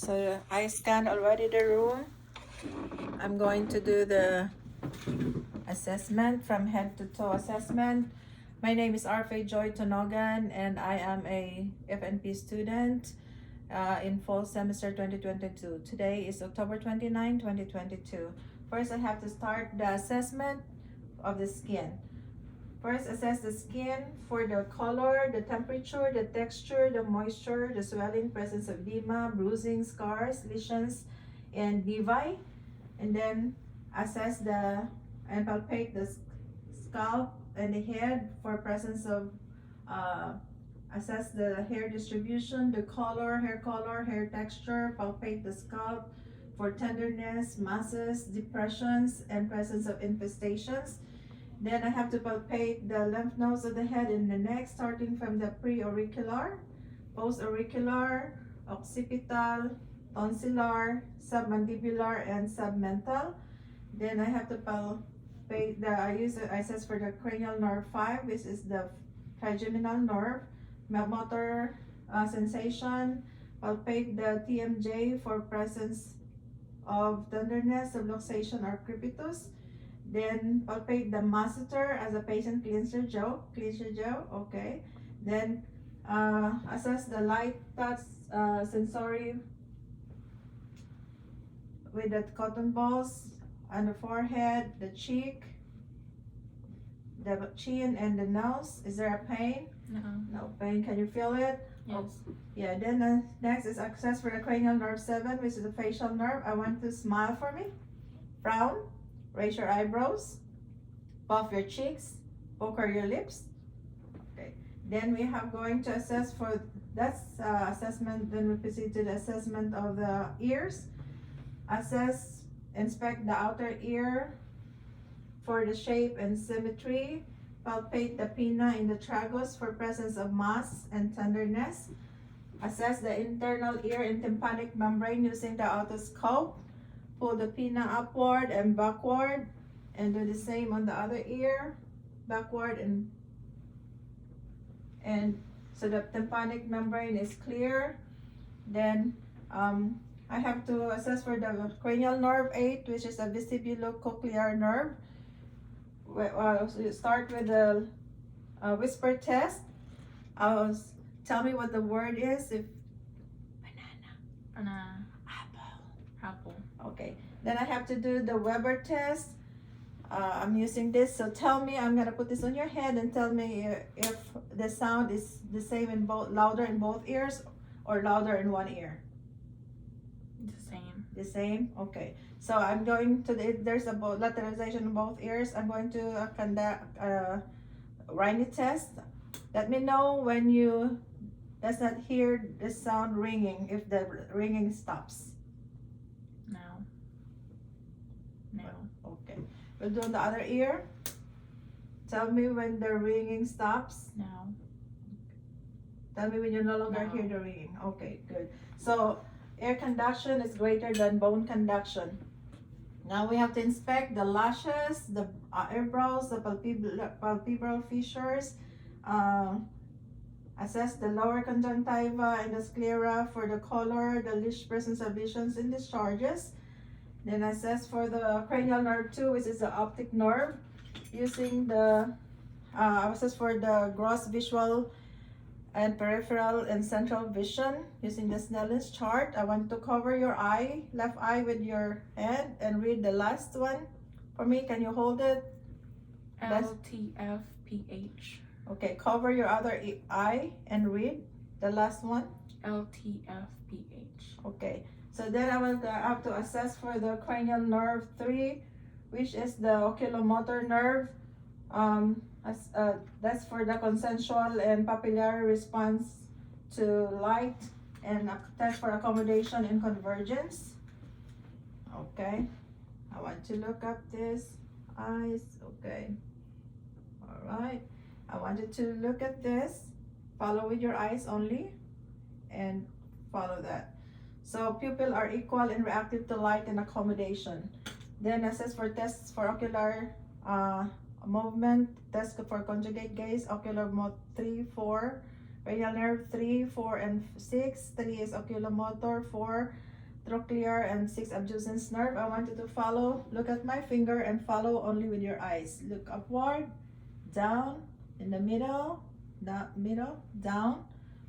So I scanned already the room. I'm going to do the assessment from head to toe assessment. My name is Arfe Joy Tonogan and I am a FNP student in fall semester 2022. Today is October 29, 2022. First, I have to start the assessment of the skin. First, assess the skin for the color, the temperature, the texture, the moisture, the swelling, presence of edema, bruising, scars, lesions, and nevi. And then assess and palpate the scalp and the head for presence of, assess the hair distribution, the color, hair texture, palpate the scalp for tenderness, masses, depressions, and presence of infestations. Then I have to palpate the lymph nodes of the head and the neck, starting from the pre-auricular, post-auricular, occipital, tonsillar, submandibular, and submental. Then I have to palpate I assess for the cranial nerve 5, which is the trigeminal nerve, motor sensation, palpate the TMJ for presence of tenderness, subluxation, or crepitus. Then palpate the masseter as a patient cleans your jaw, okay. Then assess the light touch sensory with the cotton balls on the forehead, the cheek, the chin, and the nose. Is there a pain? No. No pain. Can you feel it? Yes. Oh, yeah. Then next is assess for the cranial nerve 7, which is the facial nerve. I want to smile for me, frown, raise your eyebrows, puff your cheeks, pucker your lips. Okay. Then we have going to assess for that's assessment. Then we proceed to the assessment of the ears. Inspect the outer ear for the shape and symmetry. Palpate the pinna in the tragus for presence of mass and tenderness. Assess the internal ear and tympanic membrane using the otoscope. Pull the pinna upward and backward, and do the same on the other ear, backward and so the tympanic membrane is clear. Then I have to assess for the cranial nerve 8, which is the vestibulocochlear nerve. So you start with the whisper test. Tell me what the word is. If Banana. apple. Apple. Okay. Then I have to do the Weber test. I'm using this, so tell me. I'm gonna put this on your head and tell me if the sound is the same in both, louder in both ears, or louder in one ear. The same. The same. Okay. So I'm going to there's a lateralization in both ears. I'm going to conduct a Riney test. Let me know when you does not hear the sound ringing, if the ringing stops. No. No. Okay. We'll do on the other ear. Tell me when the ringing stops. No. Tell me when you no longer No. hear the ringing. Okay, good. So air conduction is greater than bone conduction. Now we have to inspect the lashes, the eyebrows, the palpebral fissures, assess the lower conjunctiva and the sclera for the color, the presence of lesions and discharges. Then assess for the cranial nerve 2, which is the optic nerve, using the assess for the gross visual and peripheral and central vision using the Snellen's chart. I want to cover your eye, left eye, with your head and read the last one for me. Can you hold it? LTFPH. Okay, cover your other eye and read the last one. LTFPH. Okay, so then I will have to assess for the cranial nerve 3, which is the oculomotor nerve. That's for the consensual and papillary response to light, and a test for accommodation and convergence. Okay, I want to look up this eyes. Okay, all right. I want you to look at this. Follow with your eyes only, and follow that. So pupil are equal and reactive to light and accommodation. Then assess for tests for ocular movement, test for conjugate gaze, ocular mode 3, 4, cranial nerve 3, 4, and 6. 3 is oculomotor, 4 trochlear and 6 abducens nerve. I want you to follow, look at my finger and follow only with your eyes. Look upward, down, in the middle, down.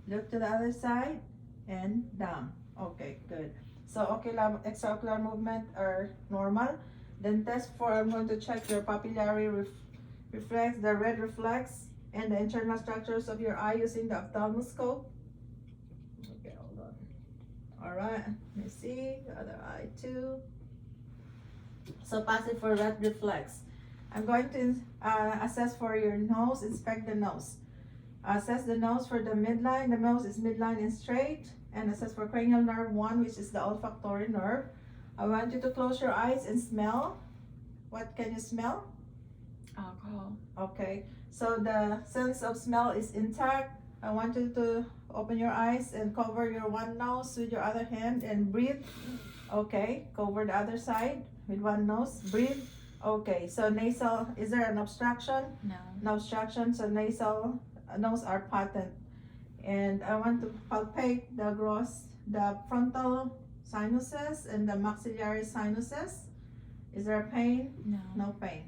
Look to the other side and down. Okay, good. So ocular, extraocular movement are normal. Then test for, I'm going to check your papillary reflex, the red reflex, and the internal structures of your eye using the ophthalmoscope. Okay, hold on. All right, let me see, the other eye too. So pass it for red reflex. I'm going to assess for your nose, inspect the nose. Assess the nose for the midline. The nose is midline and straight. And assess for cranial nerve 1, which is the olfactory nerve. I want you to close your eyes and smell. What can you smell? Alcohol. Okay, so the sense of smell is intact. I want you to open your eyes and cover your one nose with your other hand and breathe. Okay, cover the other side with one nose, breathe. Okay, so nasal, is there an obstruction? No. No obstruction, so nasal nose are patent. And I want to palpate the frontal sinuses and the maxillary sinuses. Is there pain? No. No pain.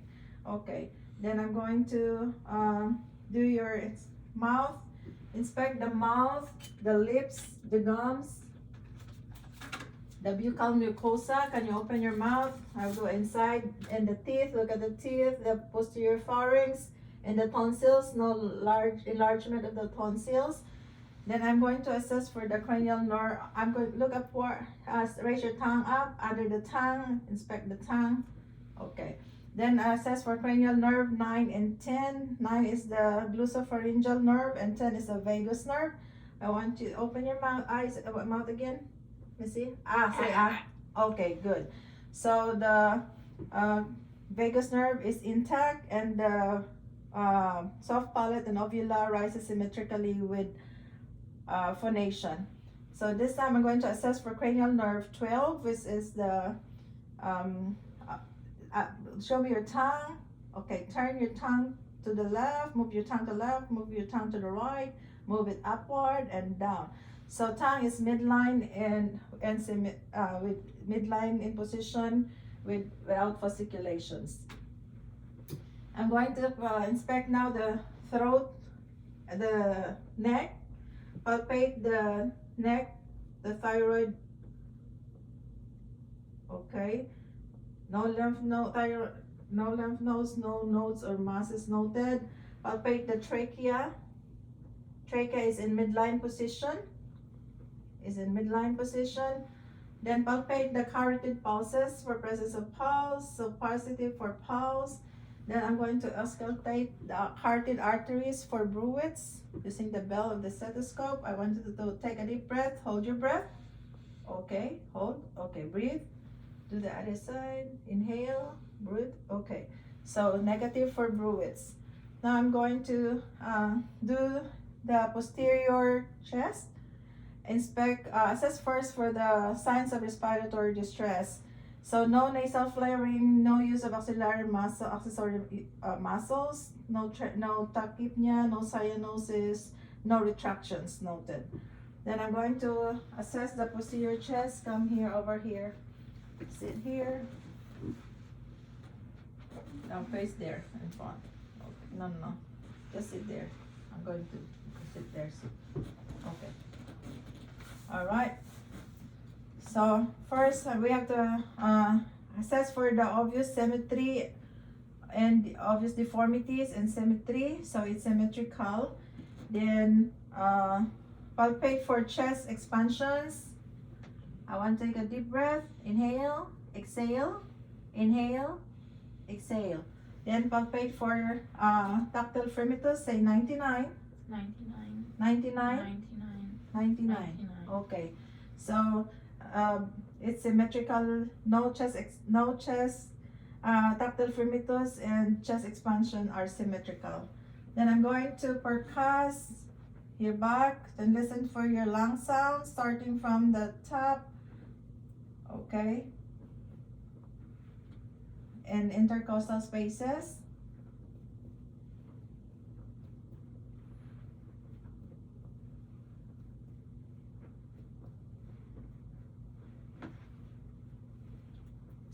Okay, then I'm going to do your mouth, inspect the mouth, the lips, the gums, the buccal mucosa. Can you open your mouth? I'll go inside. And the teeth, look at the teeth, the posterior pharynx, and the tonsils, no large enlargement of the tonsils. Then I'm going to assess for the cranial nerve. I'm going to look up for, raise your tongue up, under the tongue, inspect the tongue. Okay. Then assess for cranial nerve 9 and 10. 9 is the glossopharyngeal nerve and 10 is the vagus nerve. I want you to open your mouth, mouth again. Let me see. Say ah. Okay, good. So the vagus nerve is intact and the soft palate and uvula rises symmetrically with phonation. So this time I'm going to assess for cranial nerve 12, which is the show me your tongue. Okay, turn your tongue to the left, move your tongue to the left, move your tongue to the right, move it upward and down. So tongue is midline and with midline in position without fasciculations. I'm going to inspect now the throat, the neck, palpate the neck, the thyroid. Okay. No lymph node, thyroid, no lymph nodes, no nodes or masses noted. Palpate the trachea. Trachea is in midline position. Then palpate the carotid pulses for presence of pulse, so positive for pulse. Then I'm going to auscultate the carotid arteries for bruits using the bell of the stethoscope. I want you to take a deep breath, hold your breath. Okay, hold, okay, breathe. Do the other side, inhale, breathe, okay. So negative for bruits. Now I'm going to do the posterior chest. Inspect, assess first for the signs of respiratory distress. So no nasal flaring, no use of axillary muscle, accessory muscles, no tachypnea, no cyanosis, no retractions noted. Then I'm going to assess the posterior chest. Come here, over here. Sit here. Now face there in front. Okay. No. Just sit there. I'm going to sit there. Okay. All right. So first we have to assess for the obvious symmetry and the obvious deformities and symmetry. So it's symmetrical. Then palpate for chest expansions. I want to take a deep breath. Inhale, exhale, inhale, exhale. Then palpate for tactile firmitus. Say 99. 99. 99. 99. Okay. So it's symmetrical. No chest. Tactile firmitus and chest expansion are symmetrical. Then I'm going to percuss your back and listen for your lung sound starting from the top. Okay. And intercostal spaces.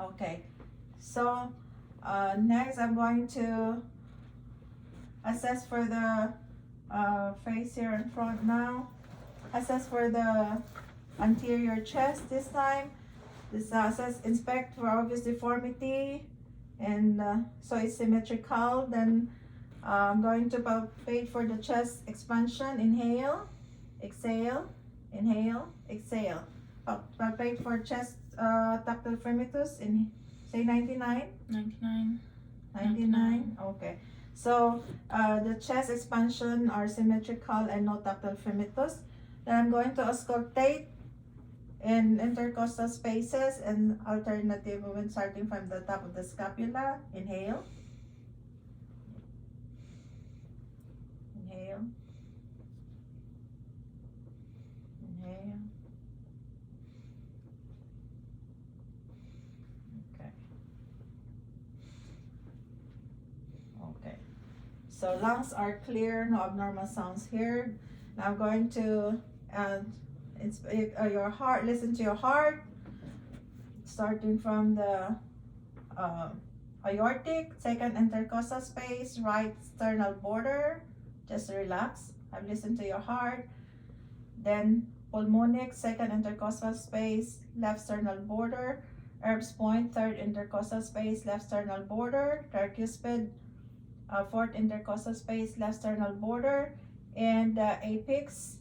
Okay, so next I'm going to assess for the face here in front now. Assess for the anterior chest this time. This assess, inspect for obvious deformity, and so it's symmetrical. Then I'm going to palpate for the chest expansion. Inhale, exhale, inhale, exhale. Palpate for chest tactile firmitus. In say 99. 99. 99. Okay. So the chest expansion are symmetrical and no tactile firmitus. Then I'm going to auscultate in intercostal spaces and alternative movement starting from the top of the scapula. Inhale. Inhale. Inhale. Okay. Okay. So lungs are clear, no abnormal sounds here. Now I'm going to your heart, listen to your heart, starting from the aortic, second intercostal space, right sternal border. Just relax. I've listened to your heart. Then pulmonic, second intercostal space, left sternal border. Herb's point, third intercostal space, left sternal border. Tricuspid, fourth intercostal space, left sternal border. And the apex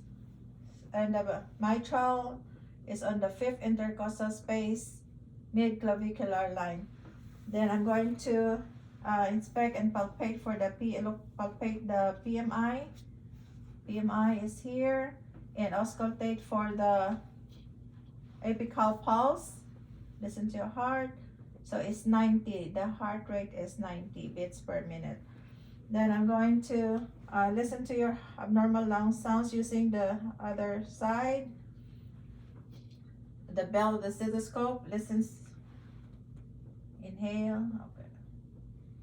and the mitral is on the fifth intercostal space, mid-clavicular line. Then I'm going to inspect and palpate for the palpate the PMI. PMI is here, and auscultate for the apical pulse. Listen to your heart. So it's 90. The heart rate is 90 beats per minute. Then I'm going to listen to your abnormal lung sounds using the other side. The bell of the stethoscope listens. Inhale. Okay.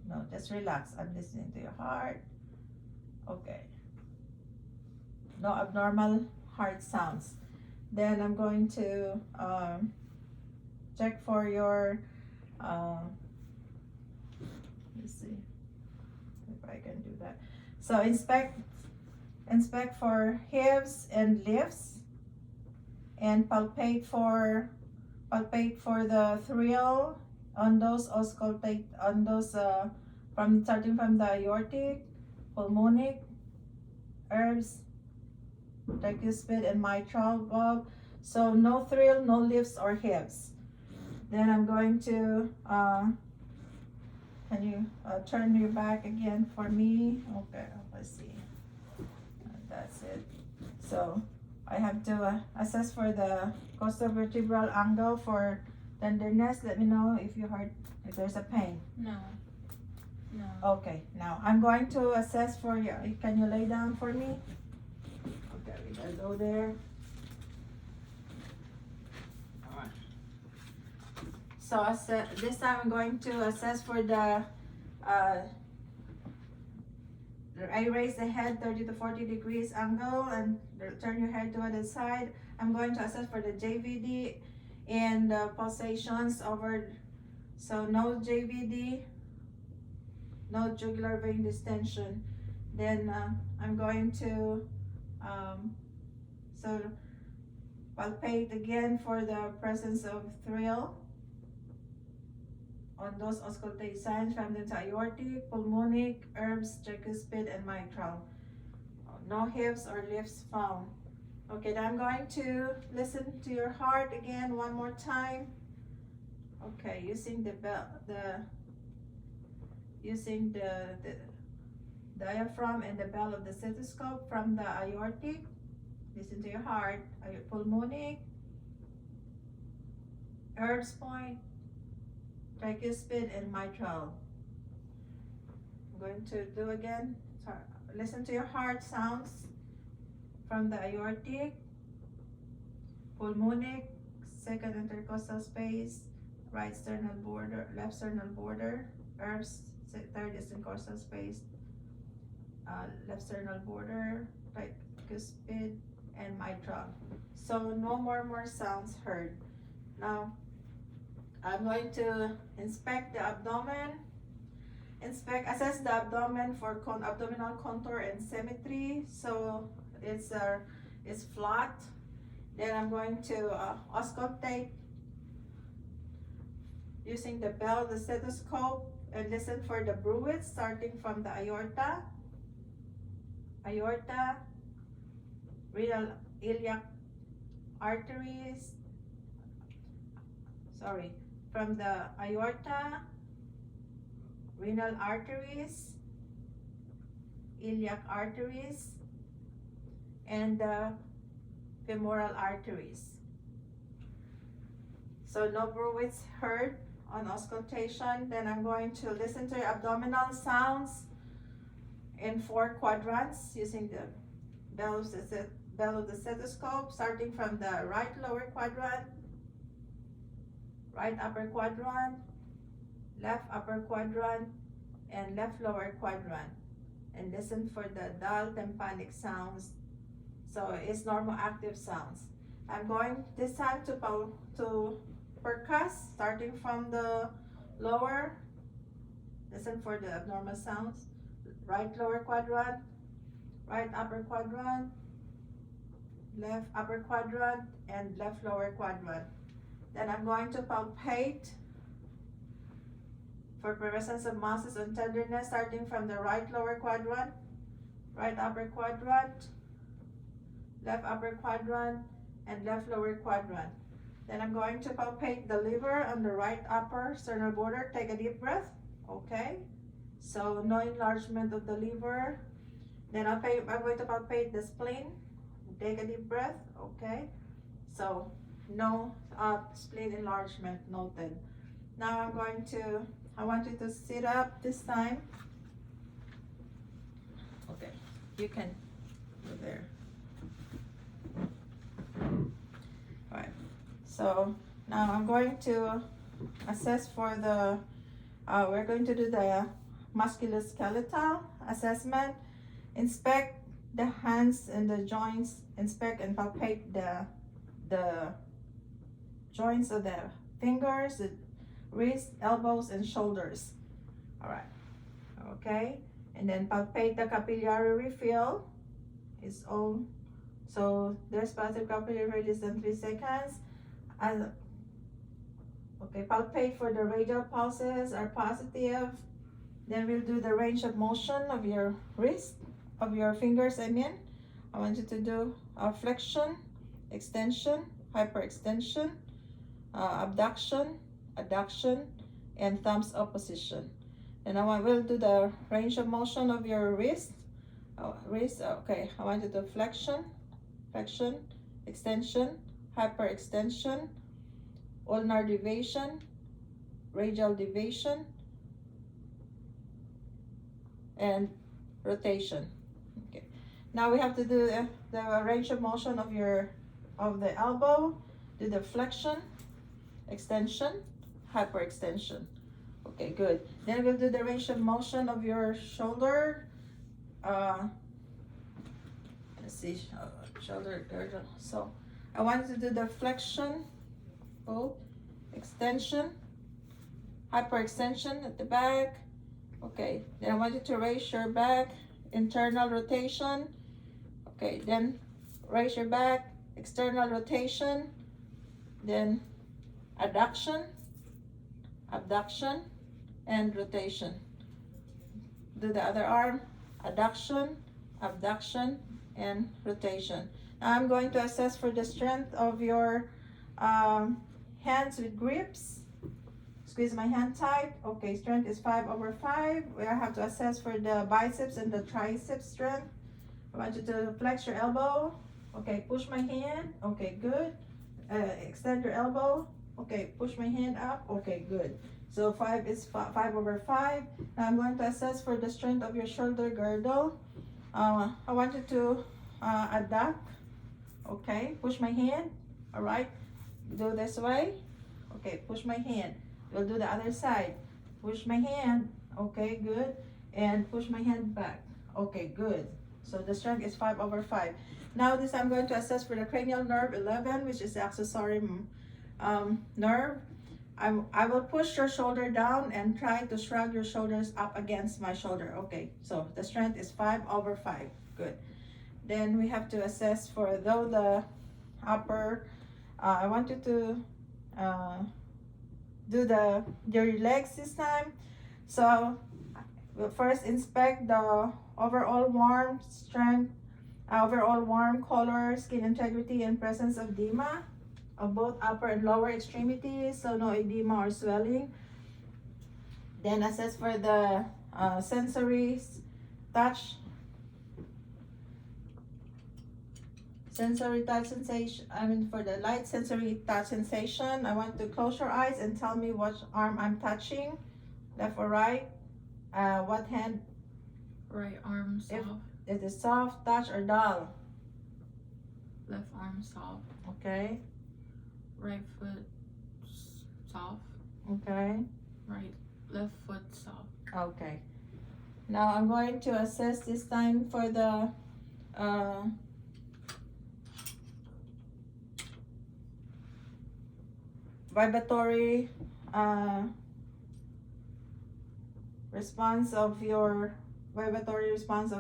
No, just relax. I'm listening to your heart. Okay. No abnormal heart sounds. Then I'm going to check for your let's see if I can do that. So inspect for hips and lifts, and palpate for the thrill on those, auscultate on those from starting from the aortic, pulmonic, herbs, tricuspid, and mitral valve. So no thrill, no lifts or hips. Then I'm going to can you turn your back again for me? Okay, let's see. That's it. So I have to assess for the costovertebral angle for tenderness. Let me know if you heard, if there's a pain. No. No. Okay, now I'm going to assess for you. Can you lay down for me? Okay, we gotta go there. Alright. So this time I'm going to assess for the I raise the head 30 to 40 degrees angle and turn your head to the side. I'm going to assess for the JVD and pulsations over, so no JVD, no jugular vein distension. Then I'm going to so palpate again for the presence of thrill on those auscultate signs from the aortic, pulmonic, herbs, tricuspid, and mitral. No hips or lifts found. Okay, then I'm going to listen to your heart again one more time. Okay, using the diaphragm and the bell of the stethoscope from the aortic. Listen to your heart. Pulmonic, herbs point, tricuspid, and mitral. I'm going to do again. Sorry. Listen to your heart sounds from the aortic, pulmonic, second intercostal space, right sternal border, left sternal border, herbs, third intercostal space, left sternal border, tricuspid, and mitral. So no more sounds heard. Now I'm going to inspect the abdomen. Assess the abdomen for abdominal contour and symmetry. So it's flat. Then I'm going to auscultate using the bell, the stethoscope, and listen for the bruits starting from the aorta, renal iliac arteries. From the aorta, renal arteries, iliac arteries, and the femoral arteries. So no bruits heard on auscultation. Then I'm going to listen to abdominal sounds in 4 quadrants using the bell of the stethoscope, starting from the right lower quadrant, right upper quadrant, left upper quadrant, and left lower quadrant, and listen for the dull tympanic sounds. So it's normal active sounds. I'm going this time to percuss, starting from the lower. Listen for the abnormal sounds. Right lower quadrant, right upper quadrant, left upper quadrant, and left lower quadrant. Then I'm going to palpate for presence of muscles and tenderness, starting from the right lower quadrant, right upper quadrant, left upper quadrant, and left lower quadrant. Then I'm going to palpate the liver on the right upper sternal border. Take a deep breath. Okay. So no enlargement of the liver. Then I'm going to palpate the spleen. Take a deep breath. Okay. So no spleen enlargement noted. Now I want you to sit up this time. Okay, you can go there. All right, so now I'm going to assess for the, we're going to do the musculoskeletal assessment. Inspect the hands and the joints, inspect and palpate the joints of the fingers, the wrists, elbows, and shoulders. All right, okay, and then palpate the capillary refill. It's all, so there's positive capillary less than 3 seconds. Okay, palpate for the radial pulses are positive. Then we'll do the range of motion of your wrist, of your fingers. I want you to do flexion, extension, hyperextension, abduction, adduction, and thumbs up position. And we'll do the range of motion of your wrist. Okay, I want you to flexion, extension, hyperextension, ulnar deviation, radial deviation, and rotation. Okay. Now we have to do the range of motion of the elbow. Do the flexion, extension, hyperextension. Okay, good. Then we'll do the range of motion of your shoulder. Let's see, shoulder girdle. So I want to do the flexion, extension, hyperextension at the back. Okay, then I want you to raise your back, internal rotation. Okay, then raise your back, external rotation, then adduction, abduction, and rotation. Do the other arm, adduction, abduction, and rotation. Now I'm going to assess for the strength of your hands with grips. Squeeze my hand tight. Okay, strength is 5/5. We have to assess for the biceps and the triceps strength. I want you to flex your elbow. Okay, push my hand. Okay, good. Extend your elbow. Okay, push my hand up. Okay, good. So 5 is 5/5. Now I'm going to assess for the strength of your shoulder girdle. I want you to adduct. Okay, push my hand. All right, do this way. Okay, push my hand. We'll do the other side. Push my hand. Okay, good. And push my hand back. Okay, good. So the strength is 5/5. Now this I'm going to assess for the cranial nerve 11, which is the accessory nerve. I will push your shoulder down and try to shrug your shoulders up against my shoulder. Okay, so the strength is 5/5. Good. Then we have to assess for the upper. I want you to do your legs this time. So we'll first inspect the overall warm strength, overall warm color, skin integrity, and presence of edema of both upper and lower extremities, so no edema or swelling. Then assess for the sensory touch sensation. For the light sensory touch sensation, I want to close your eyes and tell me what arm I'm touching, left or right. What hand? Right arm soft. If it is soft, touch, or dull. Left arm soft. Okay. Right foot soft. Okay. Left foot soft. Okay. Now I'm going to assess this time for the vibratory response of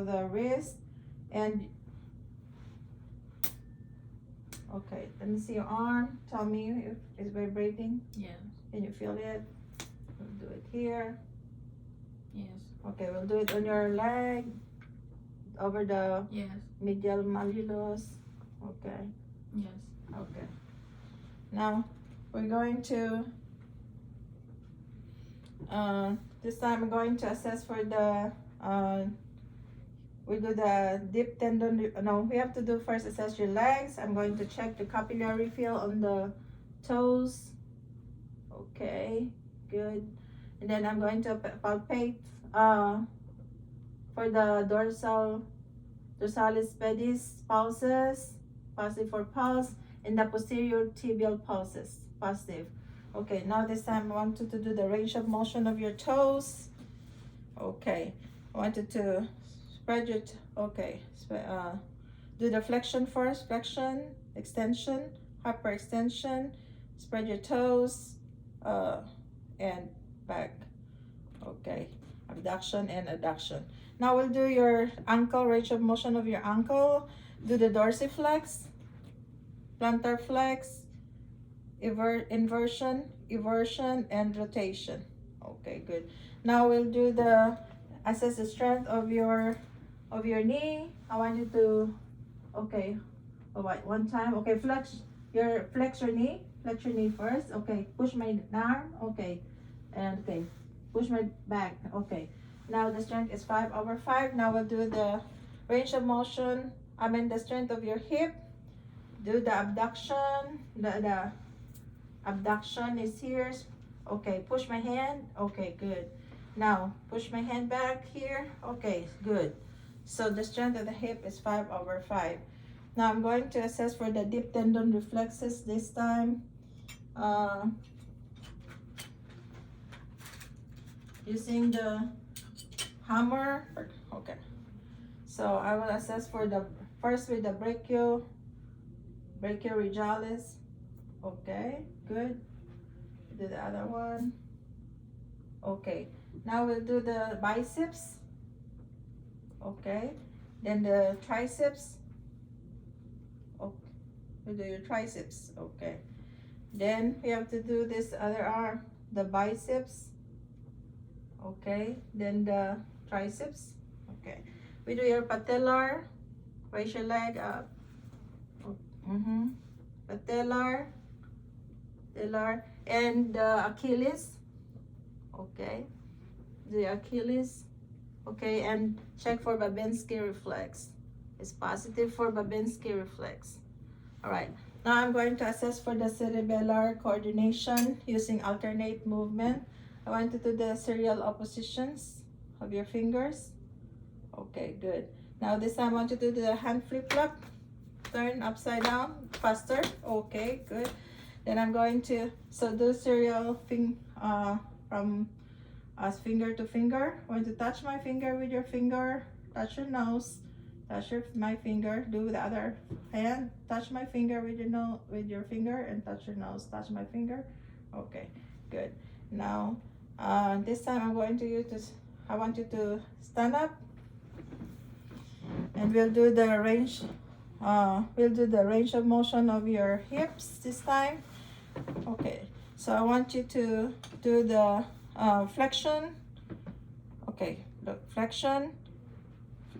the wrist. And okay, let me see your arm. Tell me if it's vibrating. Yes. Can you feel it? We'll do it here. Yes. Okay, we'll do it on your leg, over the Yes. medial malleolus. Okay. Yes. Okay. Now we're going to this time I'm going to assess for the we do the deep tendon. No, we have to do first assess your legs. I'm going to check the capillary feel on the toes. Okay, good. And then I'm going to palpate for the dorsalis pedis pulses, positive for pulse, and the posterior tibial pulses, positive. Okay, now this time I want you to do the range of motion of your toes. Okay, I want you to spread your, do the flexion first, flexion, extension, hyperextension, spread your toes, and back. Okay, abduction and adduction. Now we'll do your ankle, range of motion of your ankle. Do the dorsiflex, plantar flex, inversion, eversion, and rotation. Okay, good. Now we'll do assess the strength of your knee. I want you to, okay, all right, one time. Okay, flex your knee. Flex your knee first. Okay, push my arm. Okay, and okay, push my back. Okay. Now the strength is 5/5. Now we'll do the range of motion. The strength of your hip. Do the abduction. The abduction is here. Okay, push my hand. Okay, good. Now, push my hand back here. Okay, good. So the strength of the hip is 5/5. Now I'm going to assess for the deep tendon reflexes this time. Using the hammer. Okay. So I will assess for the first with the brachioradialis. Okay, good. Do the other one. Okay. Now we'll do the biceps. Okay. Then the triceps. Okay. We'll do your triceps. Okay. Then we have to do this other arm, the biceps. Okay. Then the triceps. Okay. We do your patellar. Raise your leg up. Patellar. And the Achilles. Okay. The Achilles. Okay. And check for Babinski reflex. It's positive for Babinski reflex. All right. Now I'm going to assess for the cerebellar coordination using alternate movement. I want to do the serial oppositions of your fingers. Okay, good. Now this time I want to do the hand flip flop. Turn upside down faster. Okay, good. Then I'm going to do serial from finger to finger. I'm going to touch my finger with your finger. Touch your nose. Touch my finger. Do the other hand. Touch my finger with your nose, with your finger, and touch your nose. Touch my finger. Okay, good. Now, this time I'm going to use this. I want you to stand up, and we'll do the range. We'll do the range of motion of your hips this time. Okay. So I want you to do the flexion. Okay. Look, flexion.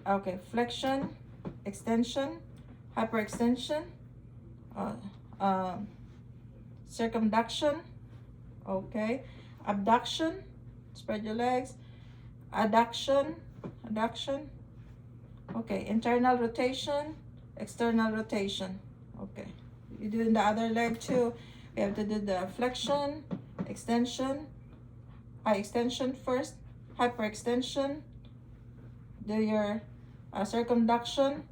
Okay, flexion, extension, hyperextension, circumduction, okay, abduction, spread your legs, adduction, okay, internal rotation, external rotation, okay. You do in the other leg too. We have to do the flexion, extension, extension first, hyperextension, do your circumduction,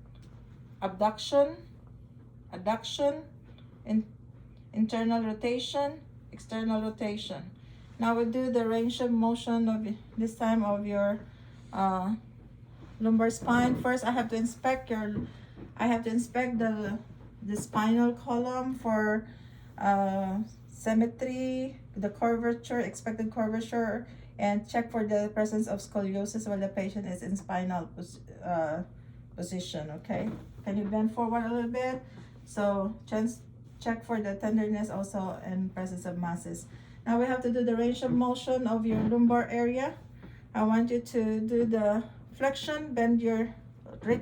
abduction, adduction, internal rotation, external rotation. Now we'll do the range of motion of this time of your lumbar spine. First, I have to inspect the spinal column for symmetry, the curvature, expected curvature, and check for the presence of scoliosis while the patient is in spinal position. Okay, can you bend forward a little bit? So check for the tenderness also and presence of masses. Now we have to do the range of motion of your lumbar area. I want you to do the flexion, bend your,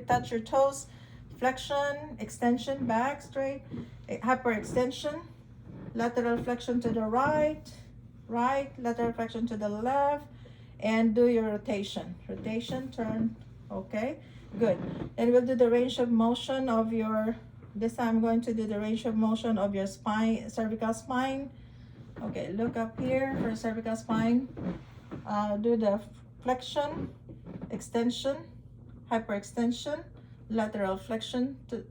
touch your toes, flexion, extension, back straight, hyperextension, lateral flexion to the right, lateral flexion to the left, and do your rotation, turn. Okay, good. Then we'll do the range of motion of your, this time I'm going to do the range of motion of your spine, cervical spine. Okay, look up here for cervical spine. Do the flexion, extension, hyperextension, lateral flexion to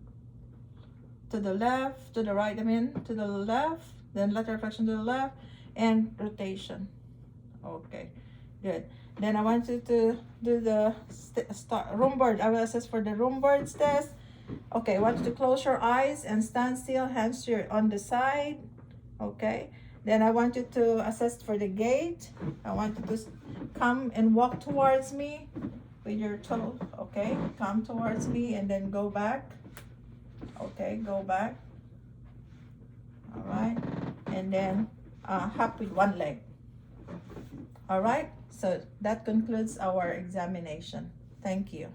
the left, to the right, to the left, then lateral flexion to the left, and rotation. Okay, good. Then I want you to do the Rumboard. I will assess for the Rumboard test. Okay, I want you to close your eyes and stand still, hands on the side. Okay, then I want you to assess for the gait. I want you to come and walk towards me with your toe. Okay, come towards me and then go back. Okay, go back. All right, and then hop with one leg. All right, so that concludes our examination. Thank you.